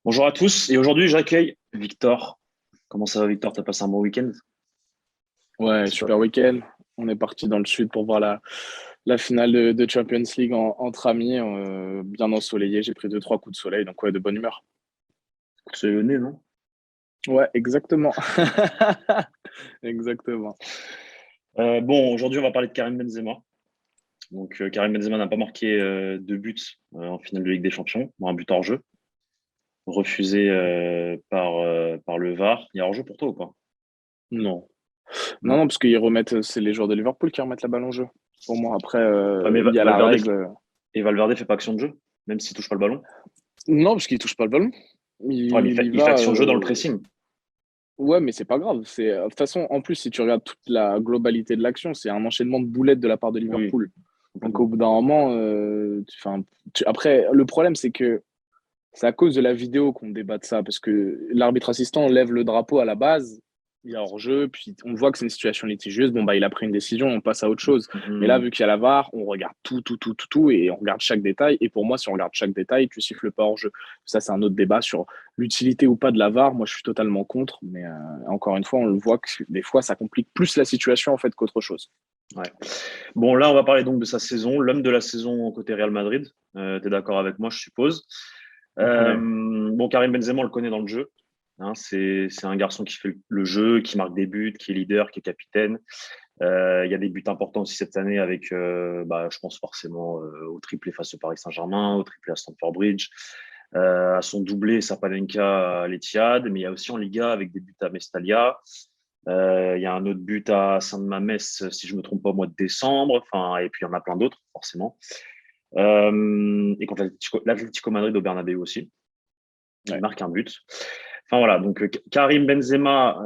Bonjour à tous et aujourd'hui j'accueille Victor. Comment ça va Victor? T'as passé un bon week-end? Ouais, C'est pas... super week-end. On est parti dans le sud pour voir la finale de Champions League entre amis, bien ensoleillé. J'ai pris deux, trois coups de soleil, donc ouais, de bonne humeur. C'est le nez, non? Ouais, exactement. Exactement. Bon, aujourd'hui on va parler de Karim Benzema. Karim Benzema n'a pas marqué de buts en finale de Ligue des Champions, bon, un but hors jeu, refusé par le VAR. Il y a hors jeu pour toi ou pas? Non. Non, Non? non, parce qu'ils remettent, c'est les joueurs de Liverpool qui remettent la balle en jeu. Pour moi, après, Ouais, mais il y a la Valverde, règle. Valverde fait pas action de jeu, même s'il touche pas le ballon. Non, parce qu'il touche pas le ballon. Ouais, mais Il y il fait va. action de jeu dans le pressing. Ouais, mais c'est pas grave. De toute façon, en plus, si tu regardes toute la globalité de l'action, c'est un enchaînement de boulettes de la part de Oui, Liverpool. Donc au complètement. bout d'un moment, après, le problème, c'est que c'est à cause de la vidéo qu'on débat de ça, parce que l'arbitre assistant lève le drapeau à la base, il y a hors-jeu, puis on voit que c'est une situation litigieuse, bon, bah, il a pris une décision, on passe à autre chose. Mais là, Mhm. vu qu'il y a la VAR, on regarde tout, et on regarde chaque détail. Et pour moi, si on regarde chaque détail, tu siffles pas hors-jeu. Ça, c'est un autre débat sur l'utilité ou pas de la VAR. Moi, je suis totalement contre, mais encore une fois, on le voit que des fois, ça complique plus la situation en fait qu'autre chose. Ouais. Bon, là, on va parler donc de sa saison, l'homme de la saison côté Real Madrid. Tu es d'accord avec moi, je suppose. Ouais. Bon, Karim Benzema, on le connaît dans le jeu. Hein, c'est un garçon qui fait le jeu, qui marque des buts, qui est leader, qui est capitaine. Il y a des buts importants aussi cette année avec, je pense forcément au triplé face au Paris Saint-Germain, au triplé à Stamford Bridge, à son doublé Sapanenka à l'Etihad, mais il y a aussi en Liga avec des buts à Mestalia. Il y a un autre but à Saint-Mamès, si je me trompe pas, au mois de décembre. Enfin, et puis il y en a plein d'autres, forcément. Et contre l'Atlético Madrid au Bernabéu aussi, il Ouais. marque un but. Enfin voilà, donc Karim Benzema,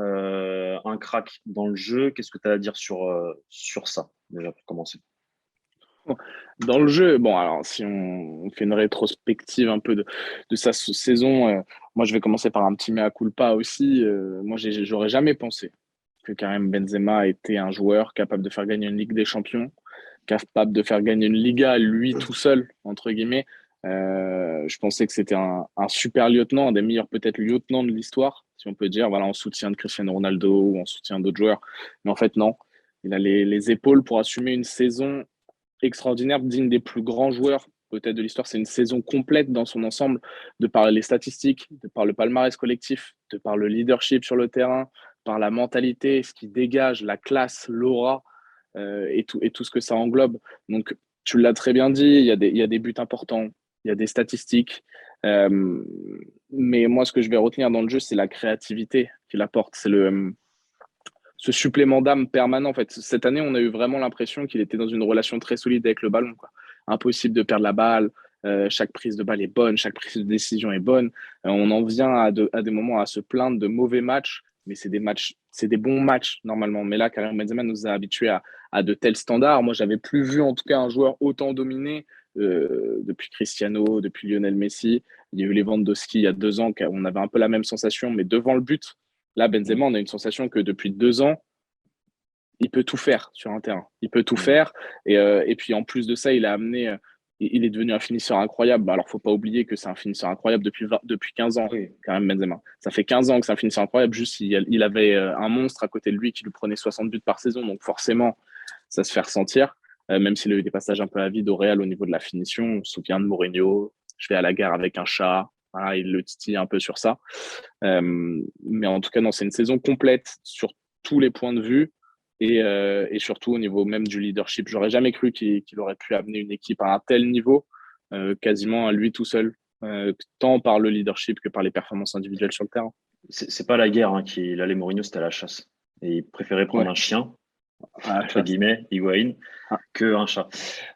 un crack dans le jeu. Qu'est-ce que tu as à dire sur ça, déjà pour commencer? Dans le jeu, bon, alors si on fait une rétrospective un peu de sa saison, moi je vais commencer par un petit mea culpa aussi. Moi, j'aurais jamais pensé que Karim Benzema était un joueur capable de faire gagner une Ligue des Champions, capable de faire gagner une Liga lui tout seul, entre guillemets. Je pensais que c'était un super lieutenant, un des meilleurs peut-être lieutenants de l'histoire, si on peut dire, voilà, en soutien de Cristiano Ronaldo ou en soutien d'autres joueurs. Mais en fait, non. Il a les épaules pour assumer une saison extraordinaire, digne des plus grands joueurs peut-être de l'histoire. C'est une saison complète dans son ensemble, de par les statistiques, de par le palmarès collectif, de par le leadership sur le terrain, par la mentalité, ce qui dégage, la classe, l'aura et tout ce que ça englobe. Donc, tu l'as très bien dit, il y a des buts importants, il y a des statistiques. Euh, mais moi, ce que je vais retenir dans le jeu, c'est la créativité qu'il apporte. C'est ce supplément d'âme permanent. En fait, cette année, on a eu vraiment l'impression qu'il était dans une relation très solide avec le ballon, quoi. Impossible de perdre la balle. Chaque prise de balle est bonne, chaque prise de décision est bonne. On en vient à des moments à se plaindre de mauvais matchs, mais c'est des matchs, c'est des bons matchs normalement. Mais là, Karim Benzema nous a habitués à de tels standards. Moi, j'avais plus vu en tout cas un joueur autant dominé depuis Cristiano, depuis Lionel Messi. Il y a eu Lewandowski il y a 2 ans, on avait un peu la même sensation, mais devant le but, là, Benzema, Mm, on a une sensation que depuis 2 ans, il peut tout faire sur un terrain. Il peut tout mm. faire. Et puis en plus de ça, il est devenu un finisseur incroyable. Alors, faut pas oublier que c'est un finisseur incroyable depuis 15 ans, Oui. quand même, Benzema. Ça fait 15 ans que c'est un finisseur incroyable. Juste, il avait un monstre à côté de lui qui lui prenait 60 buts par saison. Donc, forcément, ça se fait ressentir. Même s'il a eu des passages un peu à vide au Real au niveau de la finition. On se souvient de Mourinho. Je vais à la gare avec un chat. Voilà, il le titille un peu sur ça. Mais en tout cas, non, c'est une saison complète sur tous les points de vue et surtout au niveau même du leadership. J'aurais jamais cru qu'il aurait pu amener une équipe à un tel niveau, quasiment à lui tout seul, tant par le leadership que par les performances individuelles sur le terrain. C'est pas la guerre hein, qui l'allait Mourinho, c'était à la chasse. Et il préférait prendre Ouais, un chien, à la entre chasse. guillemets, Higuaín, Ah, que un chat.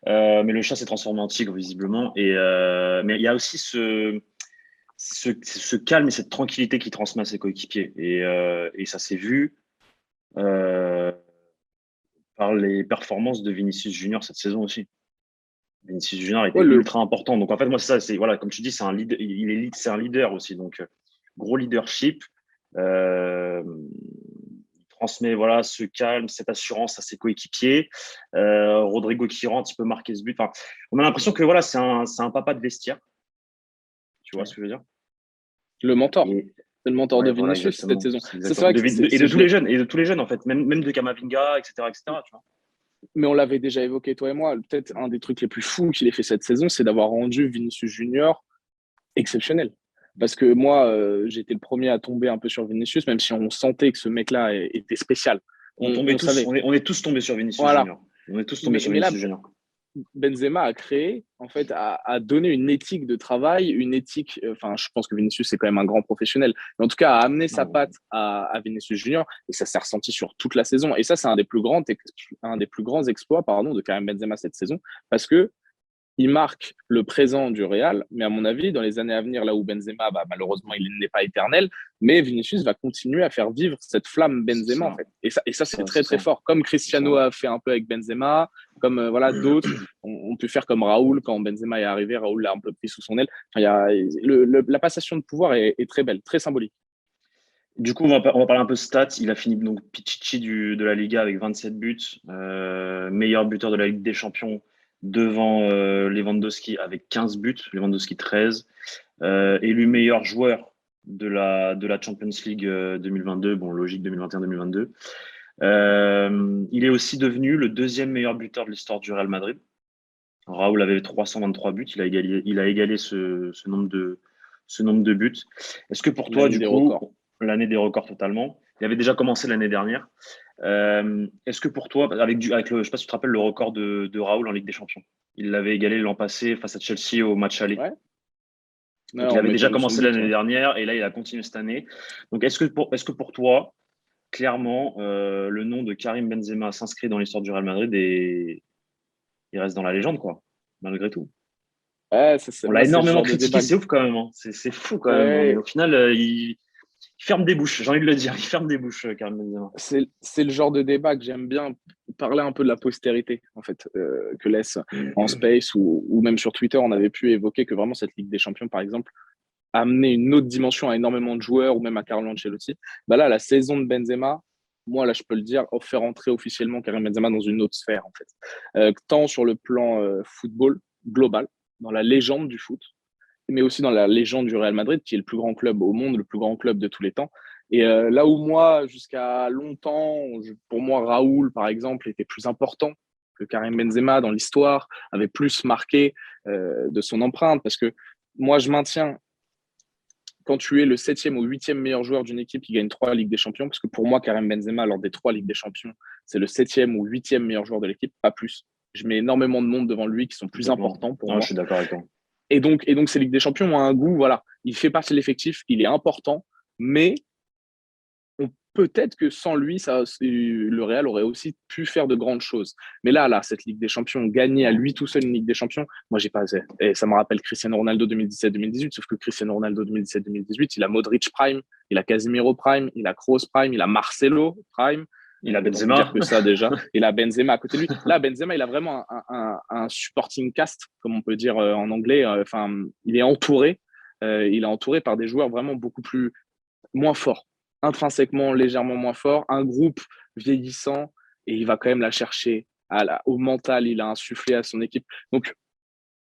Mais le chat s'est transformé en tigre, visiblement. Mais il y a aussi ce calme et cette tranquillité qu'il transmet à ses coéquipiers. Et ça s'est vu euh, par les performances de Vinicius Junior cette saison aussi. Vinicius Junior était ouais, ultra important. Donc en fait, moi, c'est ça, c'est voilà, comme tu dis, c'est un leader, c'est un leader aussi. Donc gros leadership. Euh, il transmet voilà ce calme, cette assurance à ses coéquipiers. Rodrigo qui rentre, il peut marquer ce but. Enfin, on a l'impression que voilà, c'est un papa de vestiaire. Tu vois ce ouais. que je veux dire? Le mentor. Et C'est le mentor de ouais, voilà, Vinicius cette exactement. saison. C'est C'est exactement. vrai que Et de tous les jeunes, en fait, même de Kamavinga, etc., etc., tu vois. mais on l'avait déjà évoqué, toi et moi. Peut-être un des trucs les plus fous qu'il ait fait cette saison, c'est d'avoir rendu Vinicius Junior exceptionnel. Parce que moi, j'étais le premier à tomber un peu sur Vinicius, même si on sentait que ce mec-là était spécial. On savait. On est tous tombés sur Vinicius Voilà. Junior. On est tous tombés Mais, sur mais là, Vinicius Junior. Benzema a créé, en fait, a donné une éthique de travail, une éthique. Enfin, je pense que Vinicius c'est quand même un grand professionnel, mais en tout cas, a amené sa Non, patte à Vinicius Junior et ça s'est ressenti sur toute la saison. Et ça, c'est un des plus grands exploits, pardon, de Karim Benzema cette saison, parce que il marque le présent du Real, mais à mon avis, dans les années à venir, là où Benzema, bah, malheureusement, il n'est pas éternel, mais Vinicius va continuer à faire vivre cette flamme c'est Benzema, en ça. fait. Et ça c'est très, C'est très ça. fort. Comme C'est ça. Cristiano a fait un peu avec Benzema, comme voilà, d'autres. On peut faire comme Raoul, quand Benzema est arrivé, Raoul l'a un peu pris sous son aile. Enfin, la passation de pouvoir est très belle, très symbolique. Du coup, on va parler un peu stats. Il a fini donc Pichichi de la Liga avec 27 buts, meilleur buteur de la Ligue des Champions devant Lewandowski avec 15 buts, Lewandowski 13, élu meilleur joueur de la Champions League 2022, bon logique 2021-2022. Il est aussi devenu le deuxième meilleur buteur de l'histoire du Real Madrid. Raoul avait 323 buts, il a égalé ce nombre de buts. Est-ce que pour toi, L'année du des coup, records. l'année des records totalement, il avait déjà commencé l'année dernière. Est-ce que pour toi, avec je sais pas si tu te rappelles le record de Raoul en Ligue des Champions, il l'avait égalé l'an passé face à Chelsea au match aller. Ouais. Ouais, Donc il en avait déjà mettant son commencé but. l'année Ouais. dernière et là il a continué cette année. Donc est-ce que pour toi, clairement, le nom de Karim Benzema s'inscrit dans l'histoire du Real Madrid et il reste dans la légende, quoi, malgré tout. Ouais, On l'a moi, c'est le énormément genre de critiqué, débat. c'est ouf quand même, hein. C'est fou quand même, hein. Mais Ouais, au final, il ferme des bouches, j'ai envie de le dire. Il ferme des bouches, Karim Benzema. c'est le genre de débat que j'aime bien parler un peu de la postérité, en fait, que laisse en space ou même sur Twitter, on avait pu évoquer que vraiment cette Ligue des Champions, par exemple, a amené une autre dimension à énormément de joueurs ou même à Carlo Ancelotti. Bah là, la saison de Benzema, moi, là, je peux le dire, fait rentrer officiellement Karim Benzema dans une autre sphère, en fait. Tant sur le plan football global, dans la légende du foot, mais aussi dans la légende du Real Madrid, qui est le plus grand club au monde, le plus grand club de tous les temps. Et là où moi, jusqu'à longtemps, pour moi, Raoul, par exemple, était plus important que Karim Benzema dans l'histoire, avait plus marqué de son empreinte, parce que moi, je maintiens, quand tu es le septième ou huitième meilleur joueur d'une équipe qui gagne trois Ligues des Champions, parce que pour moi, Karim Benzema, lors des trois Ligues des Champions, c'est le septième ou huitième meilleur joueur de l'équipe, pas plus. Je mets énormément de noms devant lui qui sont plus Complètement. importants pour Non, je moi. suis d'accord avec toi. Et donc, ces Ligues des Champions ont un goût, voilà. Il fait partie de l'effectif, il est important, mais peut-être que sans lui, le Real aurait aussi pu faire de grandes choses. Mais là, cette Ligue des Champions, gagner à lui tout seul une Ligue des Champions, moi, j'ai pas. Et ça me rappelle Cristiano Ronaldo 2017-2018, sauf que Cristiano Ronaldo 2017-2018, il a Modric Prime, il a Casemiro Prime, il a Kroos Prime, il a Marcelo Prime. Il a Autant vous dire Benzema. que ça déjà. Il a Benzema à côté de lui. Là, Benzema, il a vraiment un supporting cast, comme on peut dire en anglais. Enfin, il est entouré. Il est entouré par des joueurs vraiment beaucoup plus moins forts, intrinsèquement légèrement moins forts, un groupe vieillissant et il va quand même la chercher au mental. Il a insufflé à son équipe. Donc,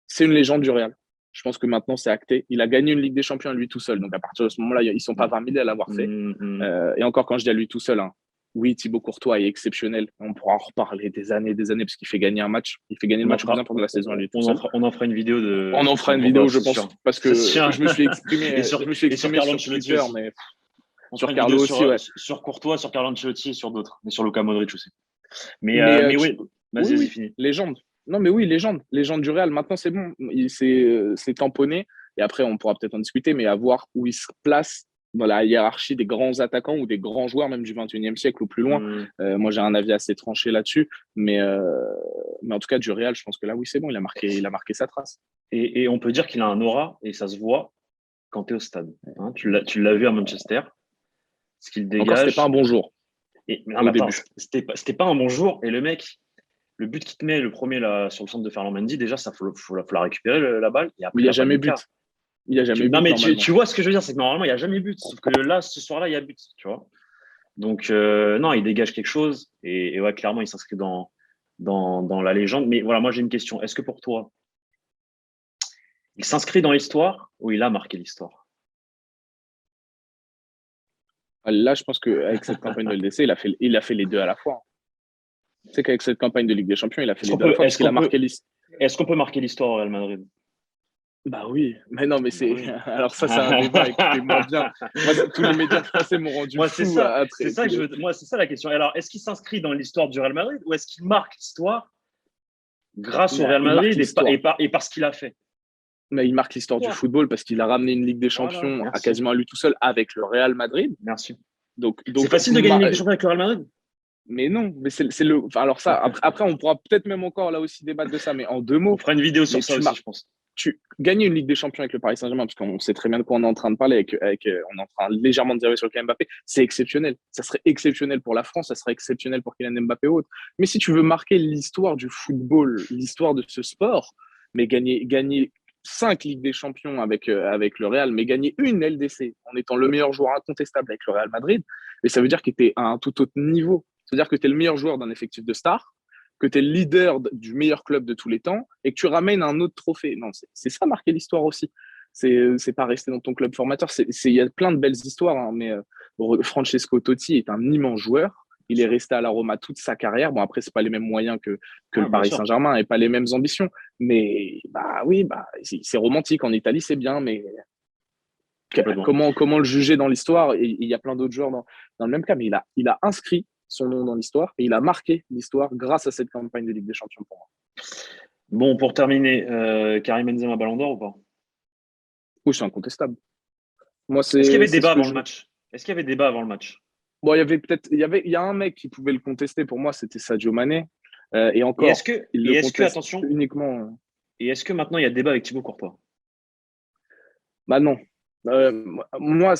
c'est une légende du Real. Je pense que maintenant, c'est acté. Il a gagné une Ligue des Champions à lui tout seul. Donc, à partir de ce moment-là, ils ne sont pas 20 000 à l'avoir fait. Et encore, quand je dis à lui tout seul, hein, oui, Thibaut Courtois est exceptionnel. On pourra en reparler des années, parce qu'il fait gagner un match. Il fait gagner le match le plus important de la saison à lui tout seul. On en fera une vidéo On en fera sur une Courtois, vidéo, je pense, sûr. parce C'est que sûr. je me suis exprimé, Et sur Carlo sur Ancelotti Twitter, aussi. mais On sur fera une vidéo Carlo aussi, ouais. sur Courtois, sur Carlo Ancelotti et sur d'autres. Et sur Luka Modric aussi. Mais oui, oui, vas-y, oui, fini. légende. Non, mais oui, légende du Real. Maintenant, c'est bon, c'est tamponné. Et après, on pourra peut-être en discuter, mais à voir où il se place dans la hiérarchie des grands attaquants ou des grands joueurs, même du 21e siècle ou plus loin. Moi, j'ai un avis assez tranché là-dessus. Mais en tout cas, du Real, je pense que là, oui, c'est bon, il a marqué sa trace. Et on peut dire qu'il a un aura, et ça se voit quand tu es au stade. Hein, tu l'as vu à Manchester, ce qu'il Encore, c'était pas un dégage. bon jour Mais non, au mais attends, début. c'était pas un bon jour. Et le mec, le but qu'il te met, le premier là, sur le centre de Ferland Mendy, déjà, ça faut la récupérer, la balle. Et Mais après, il il n'y n'y a a pas jamais d'écart. but. Il n'y a jamais Non, but, mais normalement. tu vois ce que je veux dire, c'est que normalement, il n'y a jamais but. Sauf que là, ce soir-là, il y a but, tu vois. Donc, non, il dégage quelque chose. Et ouais, clairement, il s'inscrit dans la légende. Mais voilà, moi, j'ai une question. Est-ce que pour toi, il s'inscrit dans l'histoire ou il a marqué l'histoire? Là, je pense qu'avec cette campagne de LDC, il a fait les deux à la fois. Tu sais qu'avec cette campagne de Ligue des Champions, il a fait les deux à la fois parce qu'il a marqué l'histoire. Est-ce qu'on peut marquer l'histoire au Real Madrid? Bah oui, mais non, mais Bah c'est. oui. Alors, ça, c'est un débat, écoutez-moi bien. Moi, tous les médias français m'ont rendu Moi, fou c'est ça que je veux. Moi, c'est ça la question. Alors, est-ce qu'il s'inscrit dans l'histoire du Real Madrid ou est-ce qu'il marque l'histoire grâce au Real Il marque Madrid l'histoire. et par ce qu'il a fait? Mais il marque l'histoire du football parce qu'il a ramené une Ligue des Voilà, Champions à merci. quasiment à lui tout seul avec le Real Madrid. Merci. Donc, C'est facile de gagner une Ligue des Champions avec le Real Madrid? mais non, mais c'est le. Enfin, alors ça, après, on pourra peut-être même encore là aussi débattre de ça, mais en deux mots. On fera une vidéo sur ça aussi, je pense. Gagner une Ligue des Champions avec le Paris Saint-Germain, parce qu'on sait très bien de quoi on est en train de parler, on est en train légèrement de dériver sur le Kylian Mbappé, c'est exceptionnel. Ça serait exceptionnel pour la France, ça serait exceptionnel pour Kylian Mbappé ou autre. Mais si tu veux marquer l'histoire du football, l'histoire de ce sport, mais gagner 5 Ligues des Champions avec le Real, mais gagner une LDC en étant le meilleur joueur incontestable avec le Real Madrid, et ça veut dire que tu es à un tout autre niveau. Ça veut dire que tu es le meilleur joueur d'un effectif de stars, que tu es le leader du meilleur club de tous les temps et que tu ramènes un autre trophée. Non, c'est ça marquer l'histoire aussi. C'est pas rester dans ton club formateur. Il y a plein de belles histoires, hein, mais Francesco Totti est un immense joueur. Il est resté à la Roma toute sa carrière. Bon, après, c'est pas les mêmes moyens que le Paris Saint-Germain et pas les mêmes ambitions. Mais bah oui, c'est romantique. En Italie, c'est bien, mais comment le juger dans l'histoire? Et il y a plein d'autres joueurs dans le même cas, mais il a inscrit son nom dans l'histoire et il a marqué l'histoire grâce à cette campagne de Ligue des Champions pour moi. Bon, pour terminer, Karim Benzema Ballon d'Or ou pas? Oui, c'est incontestable. Est-ce qu'il y avait débat avant le match? Est-ce qu'il y avait débat avant le match? Bon, il y a un mec qui pouvait le contester pour moi, c'était Sadio Mané. Et encore, attention, uniquement. Et est-ce que maintenant il y a débat avec Thibaut Courtois? Bah non. Moi,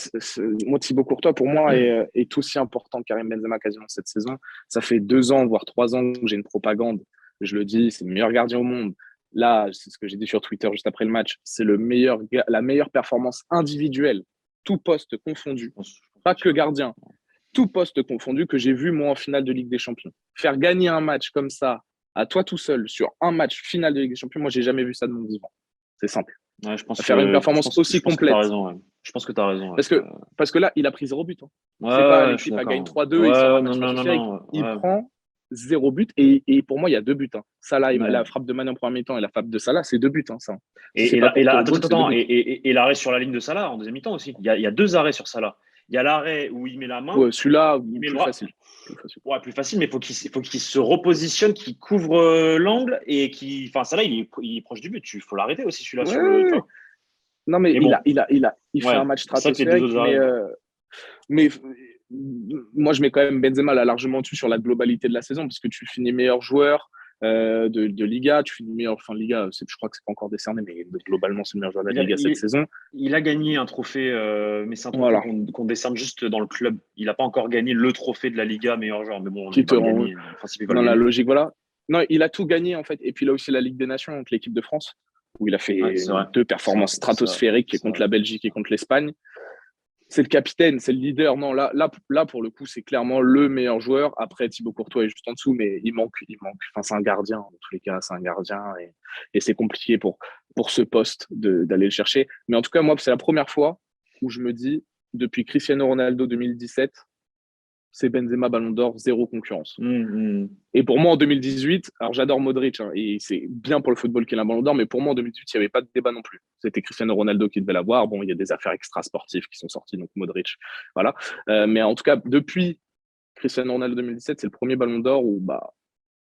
Thibaut Courtois, pour moi, est aussi important que Karim Benzema quasiment cette saison. Ça fait 2 ans, voire 3 ans que j'ai une propagande. Je le dis, c'est le meilleur gardien au monde. Là, c'est ce que j'ai dit sur Twitter juste après le match. C'est la meilleure performance individuelle, tout poste confondu. Pas que gardien, tout poste confondu que j'ai vu, moi, en finale de Ligue des Champions. Faire gagner un match comme ça, à toi tout seul, sur un match final de Ligue des Champions, moi, j'ai jamais vu ça de mon vivant. C'est simple. Ouais, faire une performance aussi complète. Je pense que tu as raison. Parce que là, il a pris 0 but. Hein. Ouais, c'est pas l'équipe a gagné 3-2, il sort un match stratosphérique. Il prend 0 but et pour moi, il y a 2 buts. Hein. Salah, la frappe de Mané en premier mi-temps et la frappe de Salah, c'est 2 buts. Hein, ça. Et l'arrêt sur la ligne de Salah en deuxième mi-temps aussi. Il y a 2 arrêts sur Salah. Il y a l'arrêt où il met la main. Ouais, celui-là, plus facile. Ouais, plus facile, mais il faut qu'il se repositionne, qu'il couvre l'angle et Salah, il est proche du but. Il faut l'arrêter aussi, celui-là. Non, mais il fait un match stratosphérique, mais moi, je mets quand même Benzema là, largement dessus sur la globalité de la saison, parce que tu finis meilleur joueur de Liga, tu finis meilleur, enfin Liga, je crois que c'est pas encore décerné, mais globalement, c'est le meilleur joueur de la Liga cette saison. Il a gagné un trophée, mais c'est un trophée qu'on décerne juste dans le club. Il n'a pas encore gagné le trophée de la Liga meilleur joueur, mais bon, dans la logique, voilà. Non, il a tout gagné en fait, et puis là aussi la Ligue des Nations avec l'équipe de France, où il a fait 2 performances stratosphériques contre la Belgique et contre l'Espagne. C'est le capitaine, c'est le leader. Non, là, pour le coup, c'est clairement le meilleur joueur. Après, Thibaut Courtois est juste en dessous, mais il manque. Enfin, c'est un gardien, dans tous les cas, c'est un gardien. Et c'est compliqué pour ce poste d'aller le chercher. Mais en tout cas, moi, c'est la première fois où je me dis, depuis Cristiano Ronaldo 2017, c'est Benzema Ballon d'Or, 0 concurrence. Et pour moi, en 2018, alors j'adore Modric, hein, et c'est bien pour le football qu'il a un Ballon d'Or, mais pour moi, en 2018, il n'y avait pas de débat non plus. C'était Cristiano Ronaldo qui devait l'avoir. Bon, il y a des affaires extra-sportives qui sont sorties, donc Modric, voilà. Mais en tout cas, depuis Cristiano Ronaldo 2017, c'est le premier Ballon d'Or où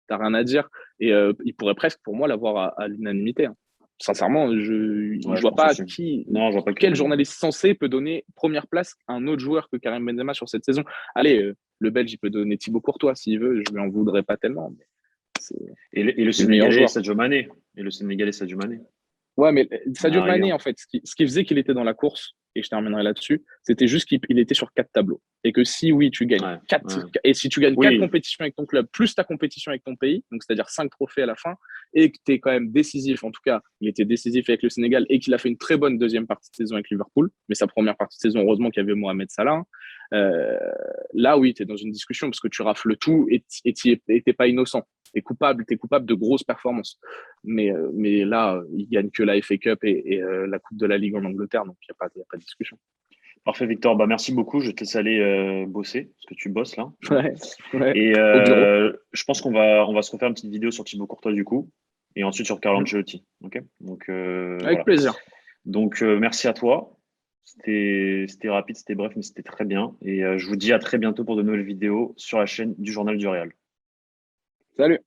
t'as rien à dire. Et il pourrait presque, pour moi, l'avoir à l'unanimité. Hein. Sincèrement, je vois pas quel journaliste censé peut donner première place à un autre joueur que Karim Benzema sur cette saison. Allez, le Belge, il peut donner Thibaut Courtois s'il veut, je lui en voudrais pas tellement. Mais et le Sénégalais, Sadio Mané. Ouais, mais Sadio Mané, en fait, ce qui faisait qu'il était dans la course, et je terminerai là-dessus, c'était juste qu'il était sur 4 tableaux. Et que si, oui, tu gagnes 4, et si tu gagnes 4 compétitions avec ton club, plus ta compétition avec ton pays, donc c'est-à-dire 5 trophées à la fin, et que tu es quand même décisif, en tout cas, il était décisif avec le Sénégal, et qu'il a fait une très bonne deuxième partie de saison avec Liverpool, mais sa première partie de saison, heureusement qu'il y avait Mohamed Salah, là, oui, tu es dans une discussion, parce que tu rafles tout, et tu n'es pas innocent. T'es coupable de grosses performances. Mais là, il gagne que la FA Cup et la Coupe de la Ligue en Angleterre, donc il n'y a pas de discussion. Parfait, Victor. Bah, merci beaucoup. Je te laisse aller bosser, parce que tu bosses là. Ouais, ouais, Et au bureau. je pense qu'on va se refaire une petite vidéo sur Thibaut Courtois du coup, et ensuite sur Carlo Mm. Ancelotti. Ok. Donc Avec voilà. plaisir. Donc merci à toi. C'était rapide, c'était bref, mais c'était très bien. Et je vous dis à très bientôt pour de nouvelles vidéos sur la chaîne du Journal du Real. Salut.